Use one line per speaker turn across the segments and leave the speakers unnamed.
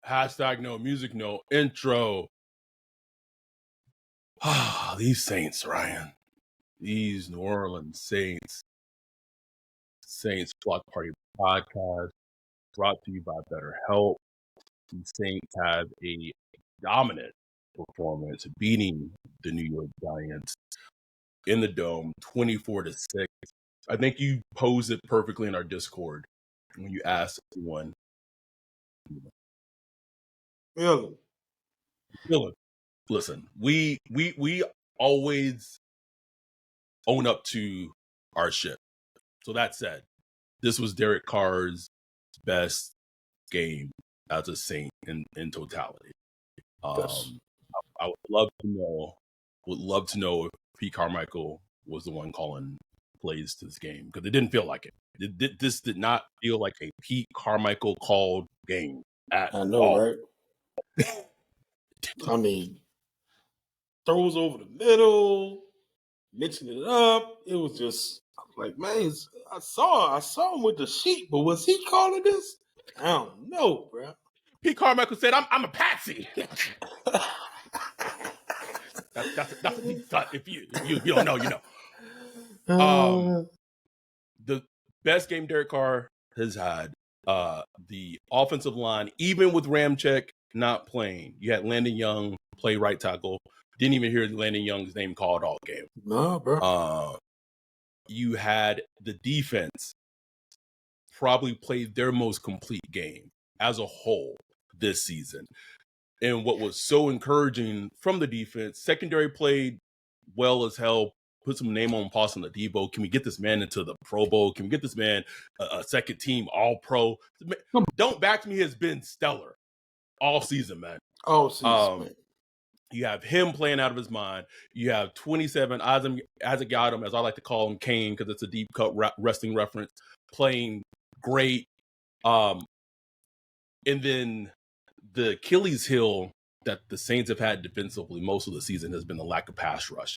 Hashtag no music, no intro. These Saints, Ryan. These New Orleans Saints. Saints Block Party Podcast brought to you by BetterHelp. The Saints have a dominant performance, beating the New York Giants in the Dome 24-6. I think you posed it perfectly in our Discord when you asked everyone. Listen, we always own up to our shit. So that said, this was Derek Carr's best game as a Saint in totality.
Yes.
I would love to know if Pete Carmichael was the one calling plays to this game, because it didn't feel like it. This did not feel like a Pete Carmichael called game at
I know,
all.
right? I mean, throws over the middle, mixing it up. It was just like, man, I saw him with the sheet, but was he calling this? I don't know, bro.
Pete Carmichael said, "I'm a patsy." that's a deep cut. If you don't know, you know. The best game Derek Carr has had. The offensive line, even with Ramczyk not playing, you had Landon Young play right tackle. Didn't even hear Landon Young's name called all game.
No, bro.
You had the defense probably played their most complete game as a whole this season. And what was so encouraging from the defense, secondary played well as hell, put some name on Paulson Adebo. Can we get this man into the Pro Bowl? Can we get this man a second team All-Pro? Don't back me has been stellar all season, man.
All season, man.
You have him playing out of his mind. You have 27, Isaac Yiadom, as I like to call him, Kane, because it's a deep cut wrestling reference, playing great. And then the Achilles heel that the Saints have had defensively most of the season has been the lack of pass rush.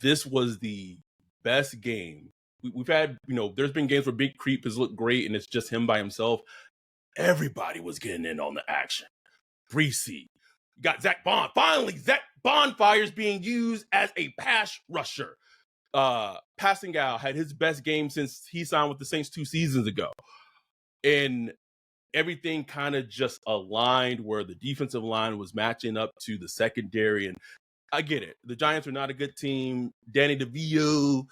This was the best game. We've had, there's been games where Big Creep has looked great and it's just him by himself. Everybody was getting in on the action. Breesy. You got Zach Bond. Finally, Zach Bonfire's being used as a pass rusher. Pascal had his best game since he signed with the Saints 2 seasons ago. And everything kind of just aligned where the defensive line was matching up to the secondary. And I get it. The Giants are not a good team. Danny DeVito,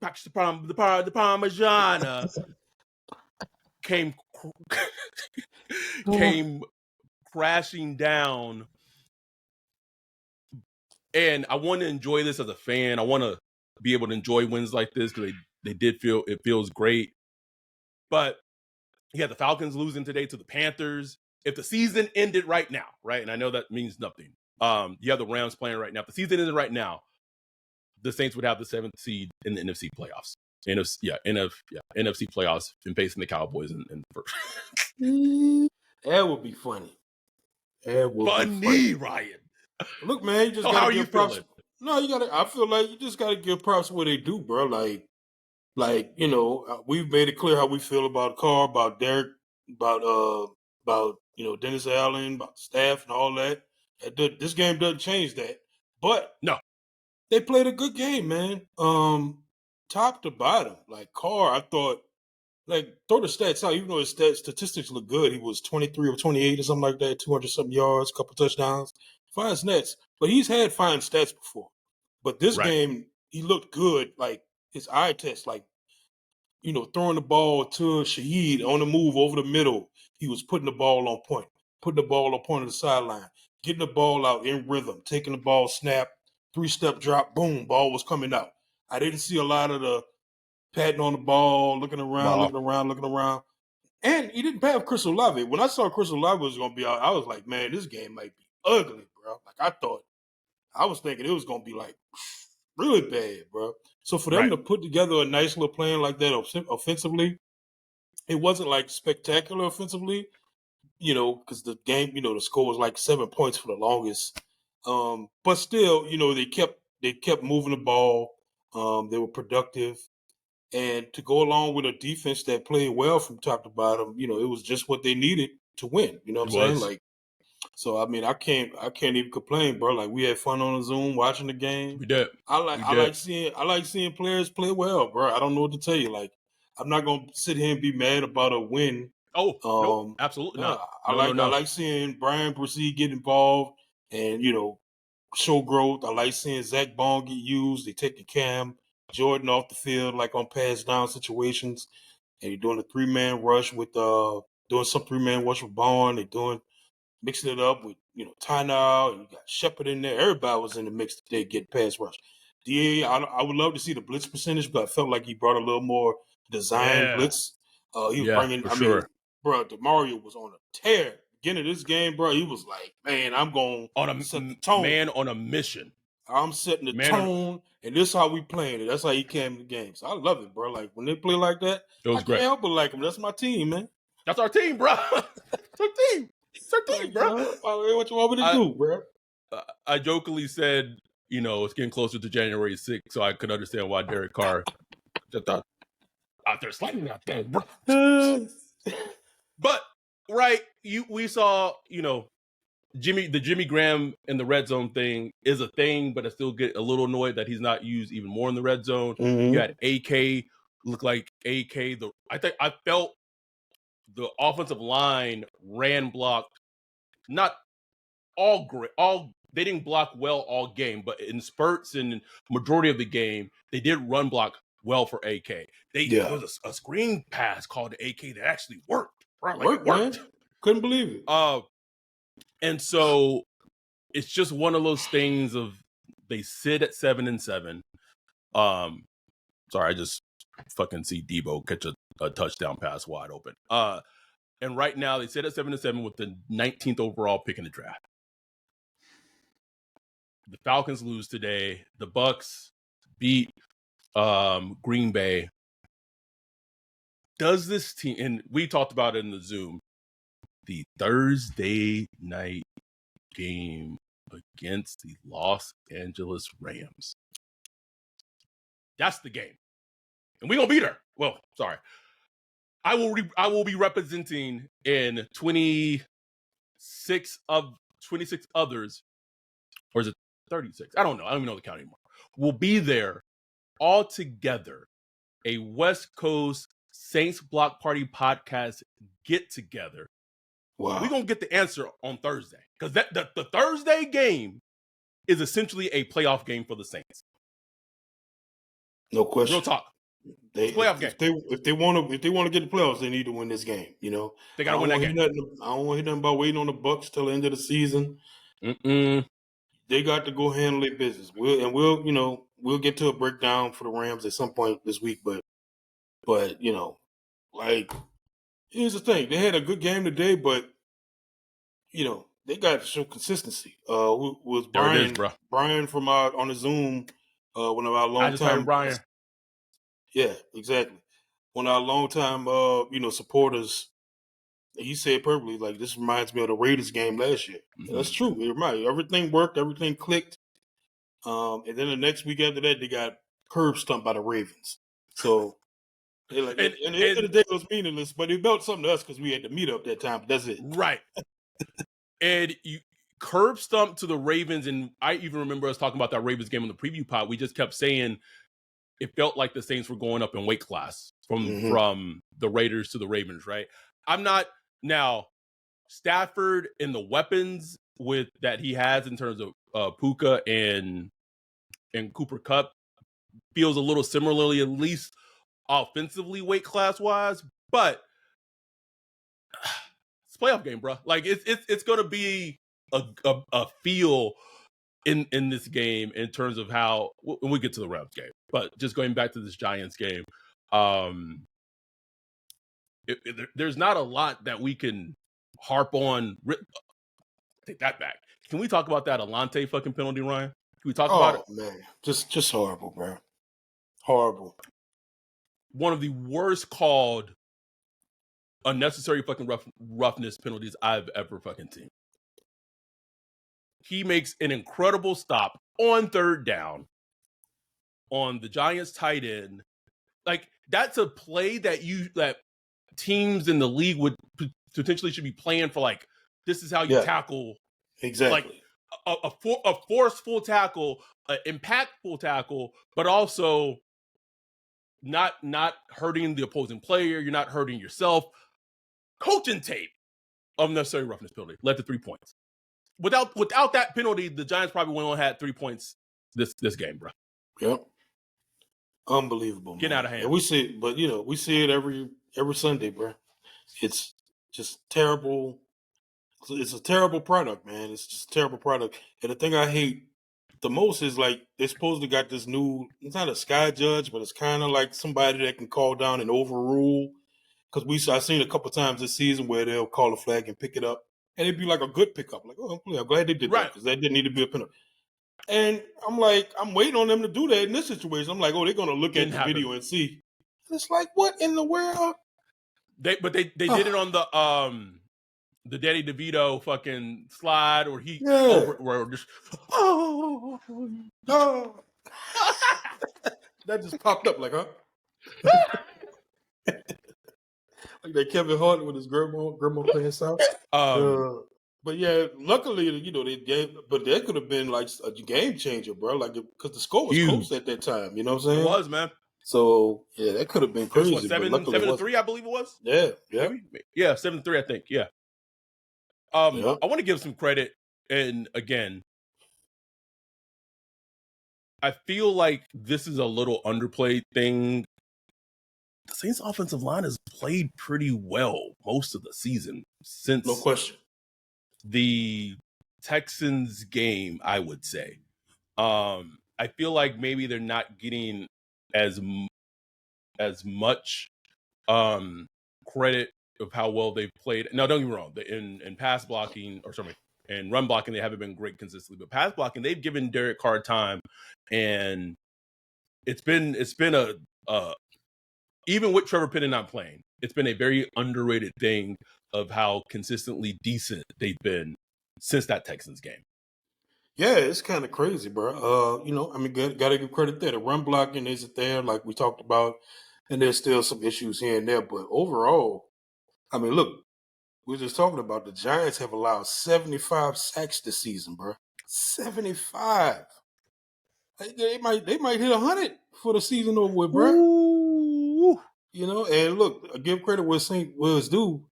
the Parmigiana came crashing down. And I want to enjoy this as a fan. I want to be able to enjoy wins like this because they did feel it feels great. But you had the Falcons losing today to the Panthers. If the season ended right now, right, and I know that means nothing. You have the Rams playing right now. If the season ended right now, the Saints would have the 7th seed in the NFC playoffs. NFC playoffs and facing the Cowboys in first.
That would be funny. That would be funny,
Ryan.
Look, man, you just gotta give props. No, I feel like you just gotta give props where they do, bro. Like we've made it clear how we feel about Carr, about Derek, about Dennis Allen, about the staff and all that. This game doesn't change that. But
no,
they played a good game, man. Top to bottom. Like Carr, I thought, like, throw the stats out, even though his statistics look good. He was 23 or 28 or something like that, 200-something yards, a couple touchdowns. Fine stats. But he's had fine stats before. But this game, he looked good. Like, his eye test, like, throwing the ball to Shaheed on the move over the middle. He was putting the ball on point, of the sideline, getting the ball out in rhythm, taking the ball, snap, 3-step drop, boom, ball was coming out. I didn't see a lot of the patting on the ball, looking around. And he didn't have Chris Olave. When I saw Chris Olave was going to be out, I was like, man, this game might be ugly, bro. Like, I was thinking it was going to be, like, really bad, bro. So for them to put together a nice little plan like that offensively, it wasn't, like, spectacular offensively, because the game, the score was, like, 7 points for the longest. But still, they kept moving the ball. They were productive. And to go along with a defense that played well from top to bottom, it was just what they needed to win. You know what I'm saying? Like, So I mean, I can't even complain, bro. Like we had fun on the Zoom watching the game.
We did.
I
We did.
like seeing players play well, bro. I don't know what to tell you. Like I'm not gonna sit here and be mad about a win.
Oh, nope, absolutely not.
I like seeing Brian Brzee get involved and show growth. I like seeing Zach Bond get used. They taking Cam Jordan off the field like on pass down situations, and you're doing a 3-man rush with doing some 3-man rush with Bond. They're doing mixing it up with Tyna, and you got Shepard in there. Everybody was in the mix today get pass rush. DA, I would love to see the blitz percentage, but I felt like he brought a little more design blitz. He was bringing. I mean, bro, DeMario was on a tear. Beginning of this game, bro, he was like, "Man, I'm going to set the tone.
Man on a mission.
I'm setting the tone, and this is how we playing it. That's how he came to the game. So I love it, bro. Like when they play like that, I can't help but like them. That's my team, man.
That's our team, bro. It's our team. It's our team, bro.
What you want me to do, bro?
I jokingly said, it's getting closer to January 6th, so I could understand why Derek Carr just out there sliding out there, bro. But we saw, the Jimmy Graham in the red zone thing is a thing, but I still get a little annoyed that he's not used even more in the red zone.
Mm-hmm.
You had AK look like AK. I felt the offensive line ran blocked, not all great. They didn't block well all game, but in spurts and majority of the game, they did run block well for AK. There was a screen pass called to AK that actually worked. Right? Like it worked.
Man. Couldn't believe it.
And so it's just one of those things of they sit at 7-7. Sorry, I just fucking see Debo catch a touchdown pass wide open. And right now they sit at 7-7 with the 19th overall pick in the draft. The Falcons lose today. The Bucs beat Green Bay. Does this team, and we talked about it in the Zoom, the Thursday night game against the Los Angeles Rams. That's the game. And we're going to beat her. Well, sorry. I will be representing in 26 others, or is it 36? I don't know. I don't even know the count anymore. We'll be there all together. A West Coast Saints Block Party podcast get together.
Wow.
We're going to get the answer on Thursday. Because the Thursday game is essentially a playoff game for the Saints.
No question.
Real talk.
Playoff game. If they want to get the playoffs, they need to win this game.
They got to win that game.
I don't want to hear nothing about waiting on the Bucs till the end of the season. They got to go handle their business. We'll get to a breakdown for the Rams at some point this week. But here's the thing: they had a good game today, but they got to show consistency. Was Brian? Brian from on the Zoom. One of our long time
Brian.
Yeah, exactly. One of our long time supporters. He said perfectly, like, this reminds me of the Raiders game last year. Mm-hmm. That's true. It reminds me. Everything worked. Everything clicked. And then the next week after that, they got curb stomped by the Ravens. So, at the end of the day, it was meaningless, but it meant something to us because we had to meet up that time. But that's it.
Right. And you curb stomped to the Ravens, and I even remember us talking about that Ravens game on the preview pod. We just kept saying it felt like the Saints were going up in weight class from the Raiders to the Ravens, right? I'm not... Now, Stafford and the weapons that he has in terms of Puka and Cooper Kupp feels a little similarly, at least offensively, weight class wise. But it's a playoff game, bro. Like it's going to be a feel in this game in terms of how when we get to the Rams game. But just going back to this Giants game. There's not a lot that we can harp on. Take that back. Can we talk about that Alante fucking penalty, Ryan? Can we talk about it?
Oh, man. Just horrible, bro. Horrible.
One of the worst called unnecessary fucking roughness penalties I've ever fucking seen. He makes an incredible stop on third down on the Giants tight end. Like, that's a play that teams in the league would potentially should be playing for. Like, this is how you tackle
Exactly.
A forceful tackle, an impactful tackle, but also not hurting the opposing player. You're not hurting yourself. Coaching tape of necessary roughness penalty led to 3 points. Without that penalty, the Giants probably would have had 3 points this game, bro.
Yep. Unbelievable,
Getting
man.
out of hand.
And we see it, but we see it every Sunday, bro. It's just terrible. It's a terrible product, man. It's just a terrible product. And the thing I hate the most is like they supposedly got this new. It's not a sky judge, but it's kind of like somebody that can call down and overrule. Because I've seen a couple times this season where they'll call a flag and pick it up, and it'd be like a good pickup. Like, oh, I'm glad they did that because that didn't need to be a penalty. And I'm like, I'm waiting on them to do that in this situation. I'm like, oh, they're gonna look at the video and see. And it's like, what in the world?
They did it on the Danny DeVito fucking slide, or he or just
that just popped up like, huh? Like that Kevin Hart with his grandma playing South. But yeah, luckily, they gave, but that could have been like a game changer, bro. Like, because the score was close at that time. You know what I'm saying?
It was, man.
So yeah, that could have been crazy.
It was, 7-3, I believe it was.
Yeah,
yeah, 7-3, I think. Yeah. I want to give some credit, and again, I feel like this is a little underplayed thing. The Saints' offensive line has played pretty well most of the season since
no question
the Texans game, I would say. I feel like maybe they're not getting as much credit of how well they've played. Now, don't get me wrong. In pass blocking, and run blocking, they haven't been great consistently. But pass blocking, they've given Derek Carr time, and it's been a even with Trevor Penning not playing, it's been a very underrated thing of how consistently decent they've been since that Texans game.
Yeah, it's kind of crazy, bro. I mean, gotta give credit there. The run blocking isn't there, like we talked about, and there's still some issues here and there. But overall, I mean, look, we were just talking about the Giants have allowed 75 sacks this season, bro. 75. They might hit 100 for the season over with, bro.
Ooh.
And look, I give credit where St. Louis due.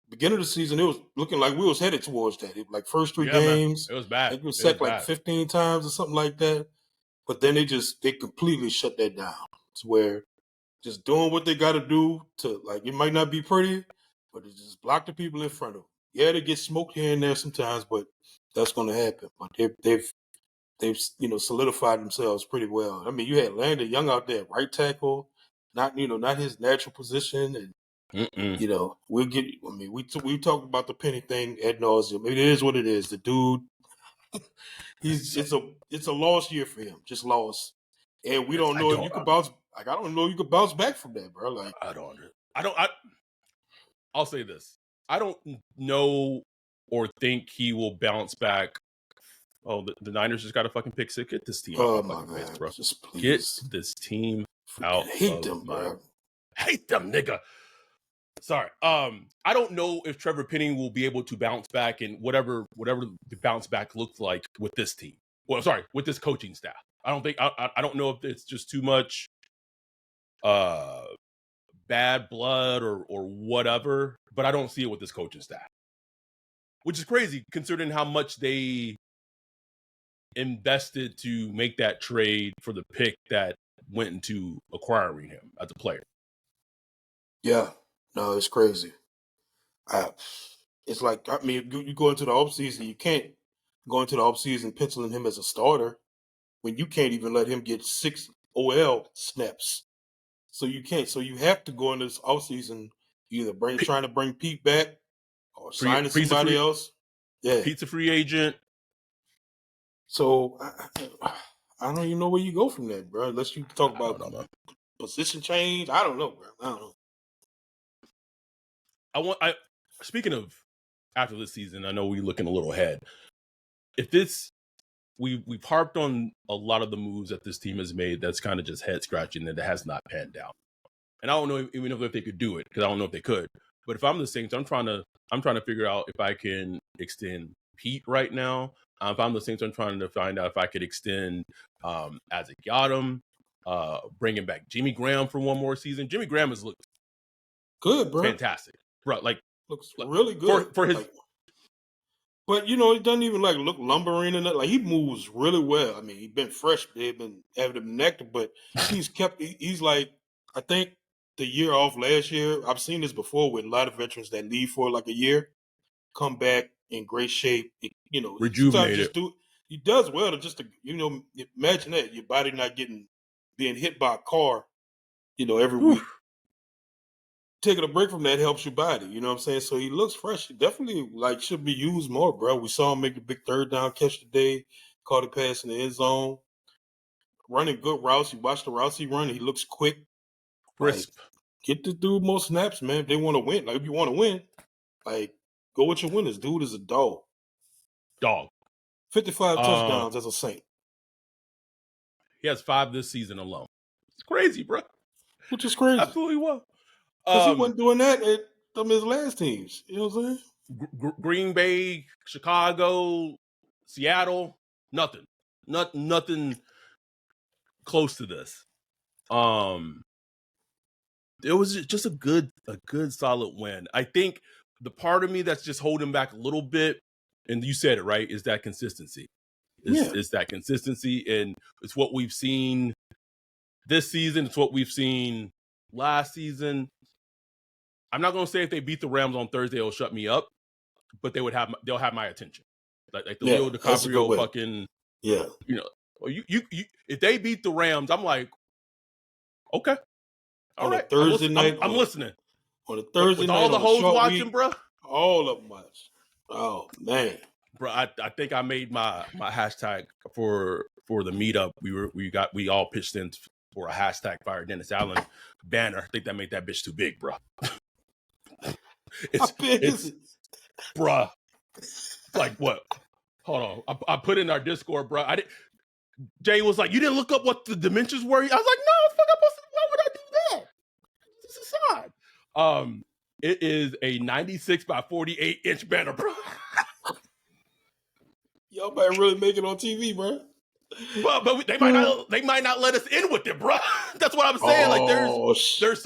Beginning of the season, it was looking like we was headed towards that. Like first 3 games,
man. It was bad.
It was sacked like 15 times or something like that. But then they completely shut that down. To where just doing what they got to do to, like, it might not be pretty, but it just block the people in front of them. Yeah, they get smoked here and there sometimes, but that's going to happen. But they've solidified themselves pretty well. I mean, you had Landon Young out there, right tackle, not his natural position, and we'll get. I mean, we talked about the Penny thing ad nauseum. It is what it is. The dude, it's a lost year for him, just lost, and we don't know if you could bounce. Like, I don't know if you could bounce back from that, bro. Like,
I'll say this: I don't know or think he will bounce back. Oh, the Niners just got a fucking pick six. Get this team out my fucking face, bro.
Just please.
Get this team out.
Hate them, bro.
Hate them, nigga. Sorry. I don't know if Trevor Penning will be able to bounce back and whatever the bounce back looks like with this team. Well, sorry, with this coaching staff. I don't know if it's just too much bad blood or whatever, but I don't see it with this coaching staff. Which is crazy considering how much they invested to make that trade for the pick that went into acquiring him as a player.
Yeah. No, it's crazy. It's like, I mean, you go into the offseason, you can't go into the offseason penciling him as a starter when you can't even let him get 6 OL snaps. So you can't. So you have to go into this offseason either trying to bring Pete back or signing somebody else. Yeah.
Pete's a free agent.
So I don't even know where you go from that, bro. Unless you talk about position change. I don't know, bro. I don't know.
Speaking of after this season, I know we're looking a little ahead. If we've harped on a lot of the moves that this team has made that's kind of just head scratching and that has not panned out. And I don't know even if they could do it because I don't know if they could. But if I'm the Saints, I'm trying to figure out if I can extend compete right now. If I'm the Saints, I'm trying to find out if I could extend Isaac Yiadom, bringing back Jimmy Graham for one more season. Jimmy Graham has looked
good, bro.
fantastic, bro.
Looks really good
for his.
Like, but he doesn't even like look lumbering and that. Like he moves really well. I mean, he's been fresh. They've been having him nectar, but he's kept. He's like, I think the year off last year. I've seen this before with a lot of veterans that leave for like a year, come back in great shape. Sometimes
Rejuvenated.
he does well to just to, imagine that your body not being hit by a car, every week. Taking a break from that helps your body. You know what I'm saying? So he looks fresh. He definitely should be used more, bro. We saw him make the big third down catch today, caught a pass in the end zone, running good routes. You watch the routes he run. He looks quick.
Crisp.
Get the dude more snaps, man. If they want to win, if you want to win, go with your winners. Dude is a dog. 55 touchdowns as a Saint.
He has 5 this season alone. It's crazy, bro.
Which is crazy.
Absolutely well.
Because he wasn't doing that at some of his last teams. You know what I'm saying?
Green Bay, Chicago, Seattle, nothing close to this. It was just a good solid win. I think the part of me that's just holding back a little bit, and you said it right, is that consistency. It's that consistency, and it's what we've seen this season. It's what we've seen last season. I'm not going to say if they beat the Rams on Thursday, it'll shut me up, but they'll have my attention. Like the Leo DiCaprio fucking, if they beat the Rams, I'm like, okay, all right.
Thursday night,
I'm listening.
On a Thursday night,
all the hoes watching, bro.
All of them watch. Oh man,
bro, I think I made my hashtag for the meetup. We all pitched in for a hashtag Fire Dennis Allen banner. I think that made that bitch too big, bro.
How big is it?
Bruh. Like what? Hold on. I put in our Discord, bro. Jay was like, you didn't look up what the dimensions were? I was like, no, why would I do that? This is side. It is a 96 by 48 inch banner, bro.
Y'all might really make it on TV, bro.
But they might not let us in with it, bro. That's what I'm saying. There's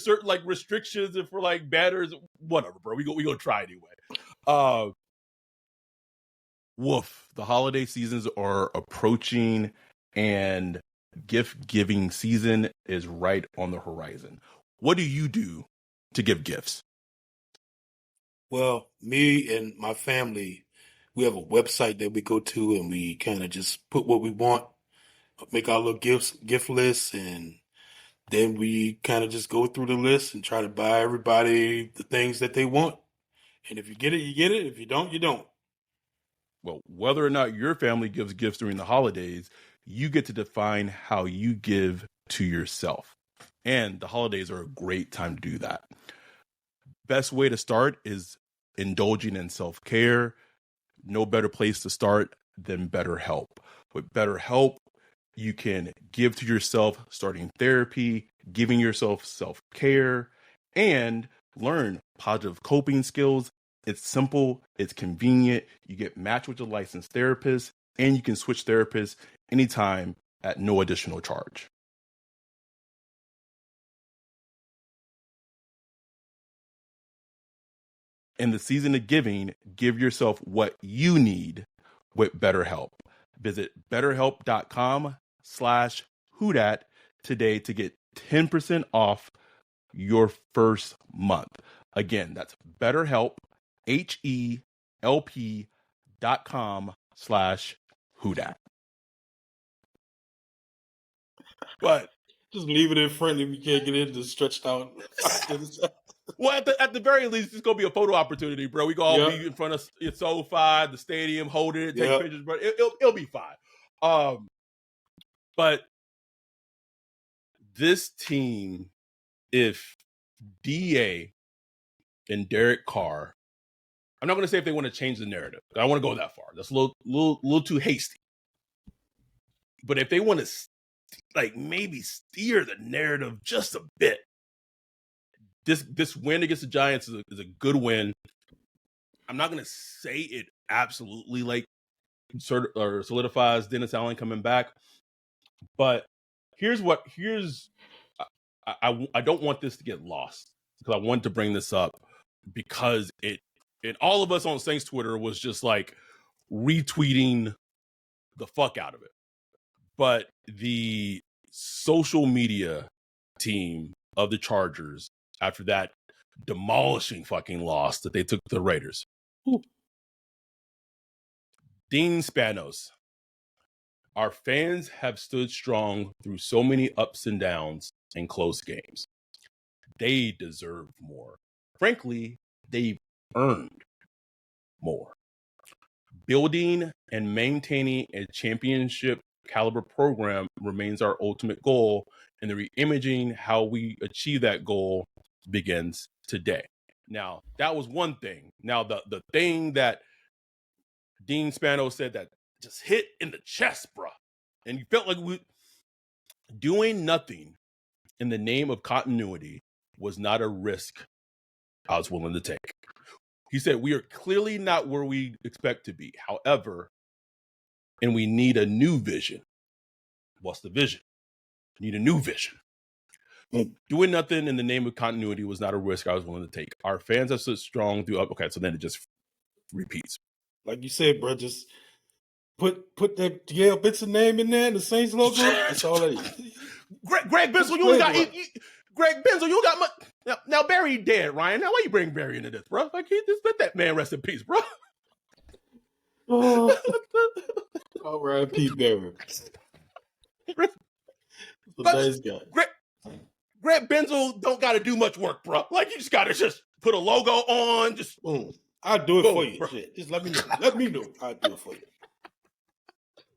certain restrictions and for banners, whatever, bro. We gonna try anyway. Woof. The holiday seasons are approaching, and gift giving season is right on the horizon. What do you do to give gifts?
Well, me and my family, we have a website that we go to, and we kind of just put what we want, make our little gift lists, and then we kind of just go through the list and try to buy everybody the things that they want. And if you get it, you get it. If you don't, you don't.
Well, whether or not your family gives gifts during the holidays, you get to define how you give to yourself. And the holidays are a great time to do that. Best way to start is indulging in self-care. No better place to start than BetterHelp. With BetterHelp, you can give to yourself, starting therapy, giving yourself self-care, and learn positive coping skills. It's simple, it's convenient, you get matched with a licensed therapist, and you can switch therapists anytime at no additional charge. In the season of giving, give yourself what you need with BetterHelp. Visit betterhelp.com/whodat today to get 10% off your first month. Again, that's BetterHelp, HELP.com/whodat. But
just leave it in front if you can't get it, just stretched out.
Well, at the very least, it's gonna be a photo opportunity, bro. We gonna all be in front of it's SoFi, the stadium, holding it, take pictures, bro. It'll be fine. But this team, if DA and Derek Carr, I'm not gonna say if they want to change the narrative. I don't want to go that far. That's a little too hasty. But if they want to, maybe steer the narrative just a bit. This win against the Giants is a good win. I'm not going to say it absolutely like solidifies Dennis Allen coming back. But here's I don't want this to get lost because I want to bring this up because and all of us on Saints Twitter was just like retweeting the fuck out of it. But the social media team of the Chargers, after that demolishing fucking loss that they took to the Raiders, Dean Spanos, our fans have stood strong through so many ups and downs and close games. They deserve more. Frankly, they've earned more. Building and maintaining a championship caliber program remains our ultimate goal, and the reimaging how we achieve that goal begins today. Now, that was one thing. Now, the thing that Dean Spanos said that just hit in the chest, bruh, and you felt like we doing nothing in the name of continuity was not a risk I was willing to take. He said, we are clearly not where we expect to be. However, and we need a new vision. What's the vision? We need a new vision. Doing nothing in the name of continuity was not a risk I was willing to take. Our fans have stood strong through. Okay, so then it just repeats.
Like you said, bro, just put that Gail Benson name in there and the Saints logo. That's all that is.
Greg Benson, you only got Greg Benson, you got much. Now Barry dead, Ryan. Now why you bring Barry into this, bro? Like, just let that man rest in peace, bro.
R.I.P. Barry. Nice guy.
Greg Benzel don't got to do much work, bro. Like, you just got to just put a logo on. Just
boom. I'll do it for you. Shit. Just let me know. Let me know. I'll do it for you.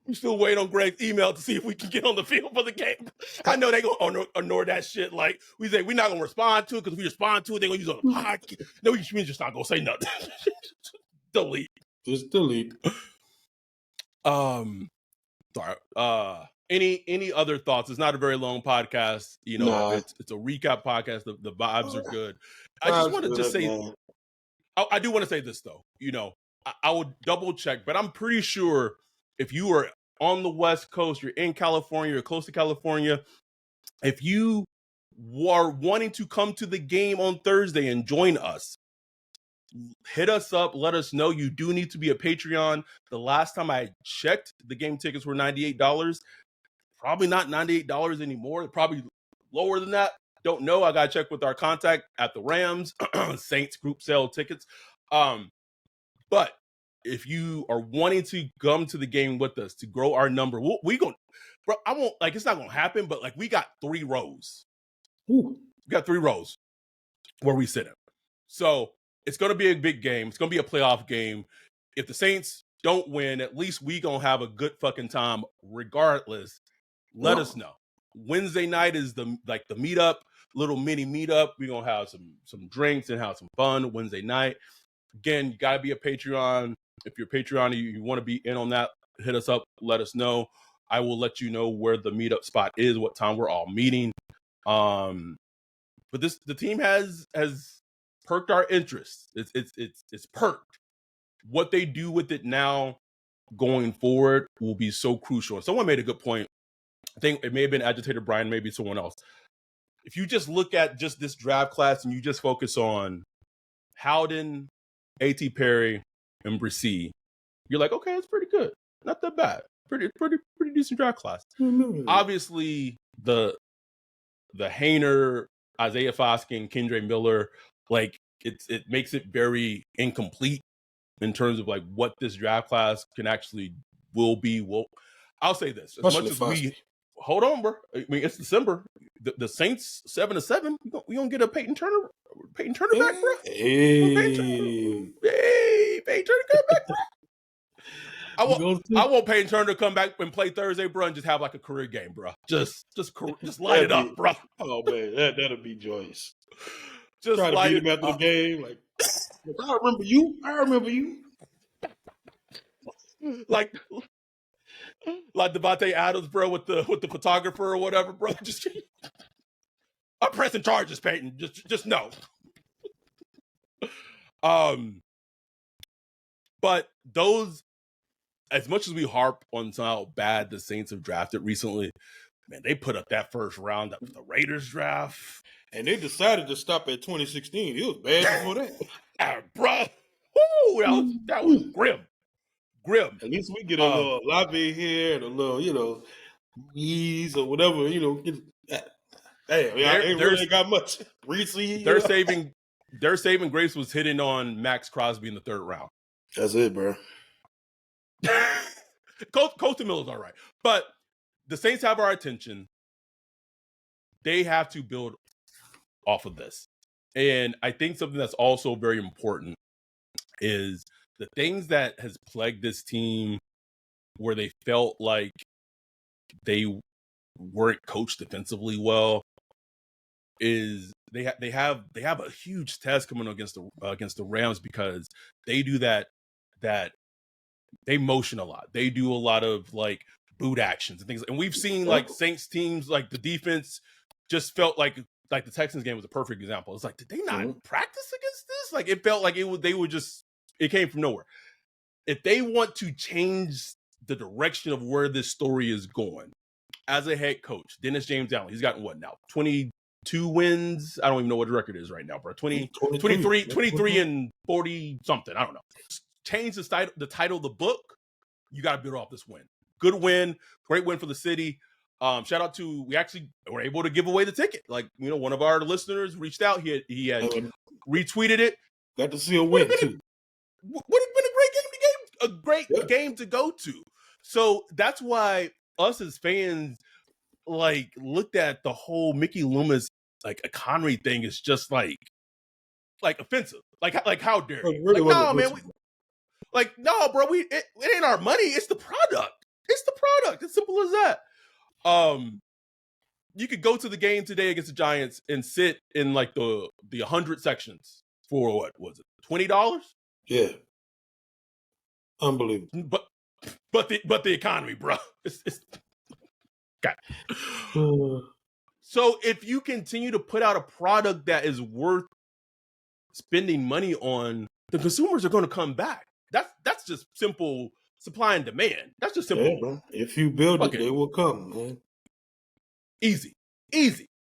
We still wait on Greg's email to see if we can get on the field for the game. I know they gonna ignore that shit. Like, we say we're not gonna respond to it because we respond to it, they're gonna use it on the podcast. No, we just not gonna say nothing. Delete.
Just delete.
Sorry. Any other thoughts? It's not a very long podcast. You know, it's a recap podcast. The vibes are good. I just want to just say, I do want to say this though. You know, I will double check, but I'm pretty sure if you are on the West Coast, you're in California, you're close to California, if you are wanting to come to the game on Thursday and join us, hit us up, let us know. You do need to be a Patreon. The last time I checked, the game tickets were $98. Probably not $98 anymore. Probably lower than that. Don't know. I got to check with our contact at the Rams. Saints group sale tickets. But if you are wanting to come to the game with us to grow our number, we going, bro, I won't, like, it's not going to happen, but like, we got 3 rows.
Ooh.
We got 3 rows where we sit in. So it's going to be a big game. It's going to be a playoff game. If the Saints don't win, at least we going to have a good fucking time regardless. Let us know. Wednesday night is the meetup, little mini meetup. We're going to have some drinks and have some fun Wednesday night. Again, you got to be a Patreon. If you're a Patreon, you want to be in on that, hit us up, let us know. I will let you know where the meetup spot is, what time we're all meeting. But the team has perked our interest. It's perked. What they do with it now going forward will be so crucial. And someone made a good point. I think it may have been Agitator Brian, maybe someone else. If you just look at just this draft class and you just focus on Howden, A.T. Perry, and Bresee, you're like, okay, it's pretty good. Not that bad. Pretty decent draft class.
Mm-hmm.
Obviously, the Hainer, Isaiah Foskey, and Kendre Miller, like, it makes it very incomplete in terms of like what this draft class can actually will be. I'll say this. As much as we hold on, bro. I mean, it's December. The Saints 7-7. We gonna get a Peyton Turner back, bro.
Hey,
Peyton Turner come back, bro. I want Peyton Turner to come back and play Thursday, bro, and just have like a career game, bro. Just light it up, bro.
Oh man, that'll be joyous.
Just
try to beat him after the game, like I remember you.
Like Devontae Adams, bro, with the photographer or whatever, bro. Just I'm pressing charges, Peyton. Just no. But those, as much as we harp on how bad the Saints have drafted recently, man, they put up that first round of the Raiders draft.
And they decided to stop at 2016. It was bad before that.
Bruh. Woo, that was grim. Grim.
At least we get a little Olave here and a little, Reese or whatever, Damn, ain't really got much. Reese,
their saving grace was hitting on Max Crosby in the third round.
That's it, bro.
Colton Miller's all right. But the Saints have our attention. They have to build off of this. And I think something that's also very important is the things that has plagued this team where they felt like they weren't coached defensively well is they have a huge test coming against the Rams because they do that they motion a lot. They do a lot of like boot actions and things. And we've seen like Saints teams, like the defense just felt like the Texans game was a perfect example. It's like, did they not practice against this? Like it felt like it came from nowhere. If they want to change the direction of where this story is going, as a head coach, Dennis James Allen, he's gotten what now? 22 wins. I don't even know what the record is right now, bro. 23 and 40 something. I don't know. Change the title of the book. You got to build off this win. Good win. Great win for the city. Shout out to, we actually were able to give away the ticket. Like, one of our listeners reached out. He had retweeted it.
Got to see a win too.
Would have been a great game to go to. So that's why us as fans like looked at the whole Mickey Loomis like economy thing is just like offensive. Like how dare you?
Really
no, man. No, bro. It ain't our money. It's the product. It's the product. It's simple as that. You could go to the game today against the Giants and sit in like the 100 sections for what was it? $20?
Yeah. Unbelievable.
But the economy, bro. It's God. So if you continue to put out a product that is worth spending money on, the consumers are going to come back. That's just simple supply and demand. That's just simple.
Yeah, bro. If you build it, they will come, man. Easy.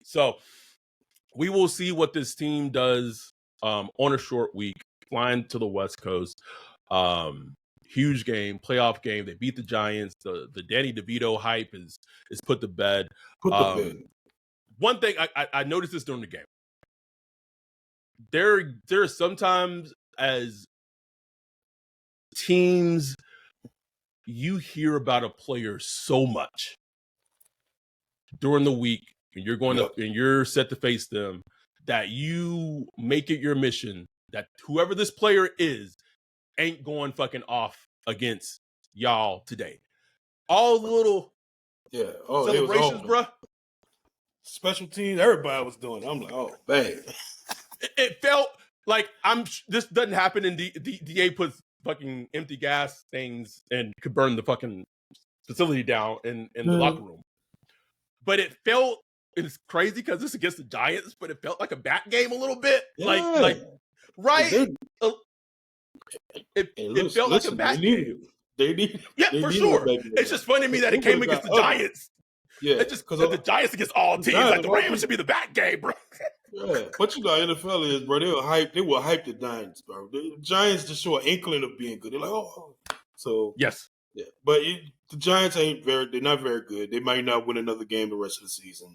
So we will see what this team does on a short week, flying to the West Coast. Huge game, playoff game. They beat the Giants. The Danny DeVito hype is put to bed. One thing I noticed this during the game. There are sometimes as teams you hear about a player so much during the week, and you're going and you're set to face them, that you make it your mission that whoever this player is ain't going fucking off against y'all today. All the little celebrations, bro.
Special teams, everybody was doing it. I'm like, oh, man.
It felt like this doesn't happen in DA puts fucking empty gas things and could burn the fucking facility down in the locker room. But it's crazy because it's against the Giants, but it felt like a bat game a little bit. Right? It felt like a bat game.
They need
for sure. It's just funny to me that it came against the Giants.
Yeah.
It's just because the Giants against all teams. Like the Rams should be the bat game, bro.
Yeah. But NFL is, bro, they will hype the Giants, bro. The Giants just show an inkling of being good. They're like, oh. So
yes.
Yeah. But the Giants they're not very good. They might not win another game the rest of the season.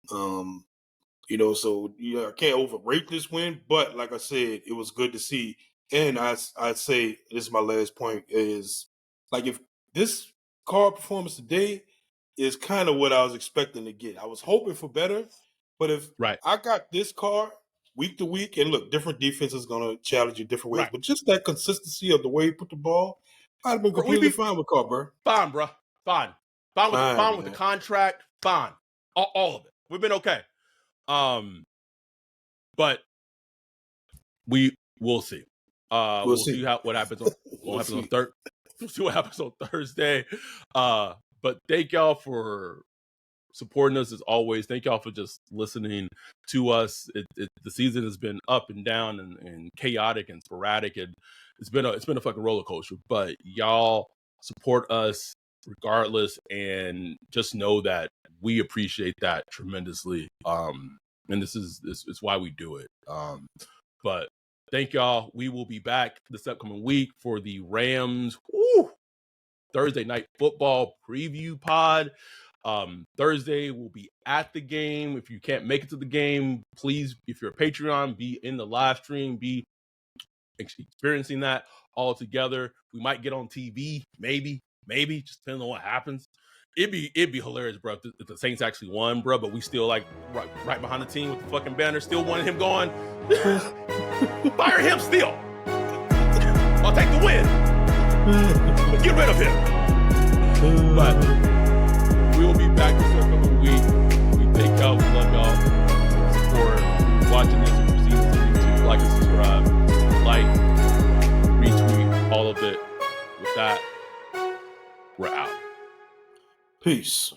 So I can't overrate this win, but like I said, it was good to see. And I'd say this is my last point is like if this Carr performance today is kind of what I was expecting to get. I was hoping for better, but if I got this Carr week to week, and look, different defenses going to challenge you different ways, but just that consistency of the way he put the ball, I'd have been completely fine with Carr, bro.
Fine, bro. Fine with the contract. Fine. All of it. We've been okay. But we'll see. We'll see what happens on We'll see what happens on Thursday. But thank y'all for supporting us as always. Thank y'all for just listening to us. The season has been up and down and chaotic and sporadic, and it's been a fucking roller coaster. But y'all support us regardless, and just know that we appreciate that tremendously. And this is why we do it. But thank y'all. We will be back this upcoming week for the Rams Thursday night football preview pod. Thursday we'll be at the game. If you can't make it to the game, please, if you're a Patreon, be in the live stream, be experiencing that all together. We might get on TV, maybe, just depending on what happens. It'd be hilarious, bro, if the Saints actually won, bro, but we still like right behind the team with the fucking banner, still wanting him going. Fire him still. I'll take the win. Get rid of him. But we will be back this upcoming week. We thank y'all. We love y'all. Support. If you're watching this, if you're seeing this on YouTube, like and subscribe, like, retweet, all of it. With that, we're out.
Peace.